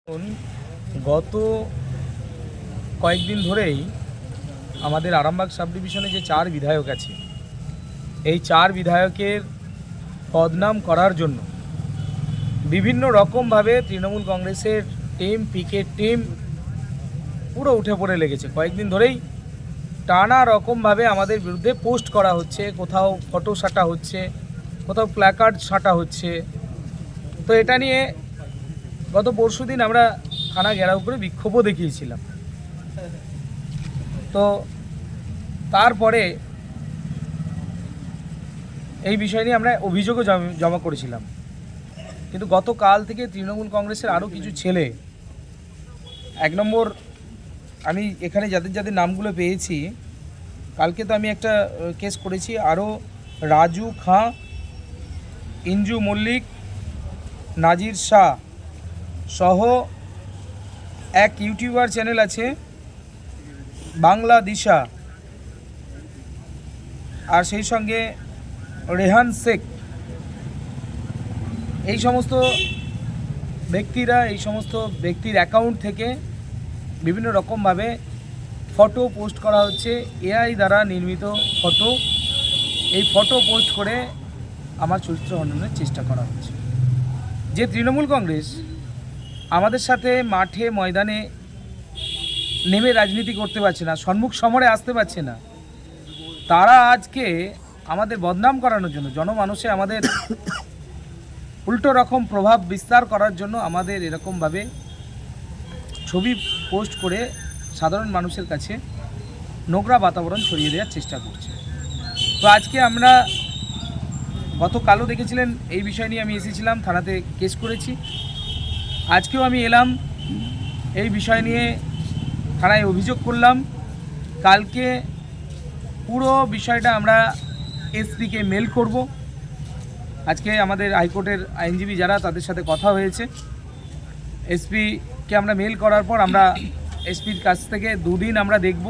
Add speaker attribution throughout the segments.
Speaker 1: গত কয়েকদিন ধরেই আমাদের আরামবাগ সাব ডিভিশনে যে 4 বিধায়ক আছে, এই 4 বিধায়কের বদনাম করার জন্য বিভিন্ন রকমভাবে তৃণমূল কংগ্রেসের টিম, পিকেট টিম পুরো উঠে পড়ে লেগেছে। কয়েকদিন ধরেই টানা রকমভাবে আমাদের বিরুদ্ধে পোস্ট করা হচ্ছে, কোথাও ফটো সাঁটা হচ্ছে, কোথাও প্ল্যাকার্ড সাঁটা হচ্ছে। তো এটা নিয়ে গত পরশুদিন আমরা থানা ঘেরাও করে বিক্ষোভও দেখিয়েছিলাম। তো তারপরে এই বিষয় নিয়ে আমরা অভিযোগও জমা করেছিলাম, কিন্তু গতকাল থেকে তৃণমূল কংগ্রেসের আরও কিছু ছেলে, 1 নম্বর আমি এখানে যাদের যাদের নামগুলো পেয়েছি, কালকে তো আমি একটা কেস করেছি, আরও রাজু খাঁ, ইঞ্জু মল্লিক, নাজির শাহ সহ এক ইউটিউবার চ্যানেল আছে বাংলা দিশা, আর সেই সঙ্গে রেহান শেখ। এই সমস্ত ব্যক্তির অ্যাকাউন্ট থেকে বিভিন্ন রকমভাবে ফটো পোস্ট করা হচ্ছে, এআই দ্বারা নির্মিত ফটো। এই ফটো পোস্ট করে আমার চরিত্র হননের চেষ্টা করা হচ্ছে। যে তৃণমূল কংগ্রেস আমাদের সাথে মাঠে ময়দানে নেমে রাজনীতি করতে পারছে না, সম্মুখ সমরে আসতে পারছে না, তারা আজকে আমাদের বদনাম করানোর জন্য, জনমানসে আমাদের উল্টো রকম প্রভাব বিস্তার করার জন্য আমাদের এরকমভাবে ছবি পোস্ট করে সাধারণ মানুষের কাছে নোংরা বাতাবরণ ছড়িয়ে দেওয়ার চেষ্টা করছে। তো আজকে আমরা গতকালও দেখেছিলেন এই বিষয় নিয়ে আমি এসেছিলাম, থানাতে কেস করেছি। আজকেও আমি এলাম, এই বিষয় নিয়ে থানায় অভিযোগ করলাম। কালকে পুরো বিষয়টা আমরা এসপিকে মেল করব। আজকে আমাদের হাইকোর্টের আইনজীবী যারা, তাদের সাথে কথা হয়েছে। এসপিকে আমরা মেল করার পর আমরা এসপির কাছ থেকে 2 দিন আমরা দেখব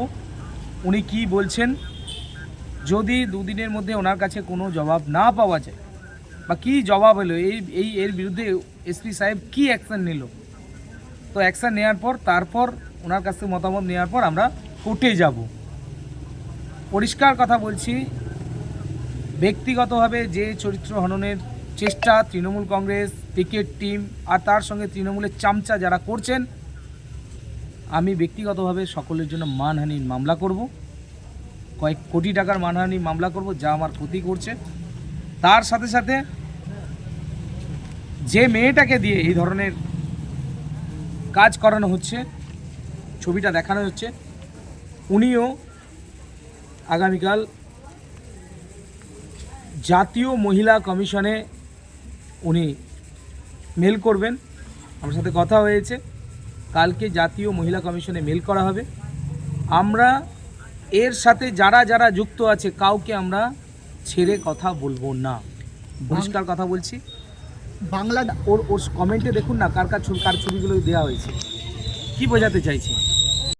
Speaker 1: উনি কি বলছেন। যদি 2 দিনের মধ্যে ওনার কাছে কোনো জবাব না পাওয়া যায়, বা কী জবাব হলো এর বিরুদ্ধে এসপি সাহেব কী অ্যাকশান নিল, তো অ্যাকশান নেওয়ার পর তারপর ওনার কাছ থেকে মতামত নেওয়ার পর আমরা কোর্টে যাব। পরিষ্কার কথা বলছি, ব্যক্তিগতভাবে যে চরিত্র হননের চেষ্টা তৃণমূল কংগ্রেস পিকেট টিম আর তার সঙ্গে তৃণমূলের চামচা যারা করছেন, আমি ব্যক্তিগতভাবে সকলের জন্য মানহানির মামলা করব, কয়েক কোটি টাকার মানহানির মামলা করব, যা আমার ক্ষতি করছে। তার সাথে সাথে যে মেয়েটাকে দিয়ে এই ধরনের কাজ করানো হচ্ছে, ছবিটা দেখানো হচ্ছে, উনিও আগামীকাল জাতীয় মহিলা কমিশনে উনি মেল করবেন। আমার সাথে কথা হয়েছে, কালকে জাতীয় মহিলা কমিশনে মেল করা হবে। আমরা এর সাথে যারা যারা যুক্ত আছে কাউকে আমরা ছেড়ে কথা বলবো না, পরিষ্কার কথা বলছি। বাংলা ওর কমেন্টে দেখুন না কার ছবিগুলো দেওয়া হয়েছে, কি বোঝাতে চাইছে।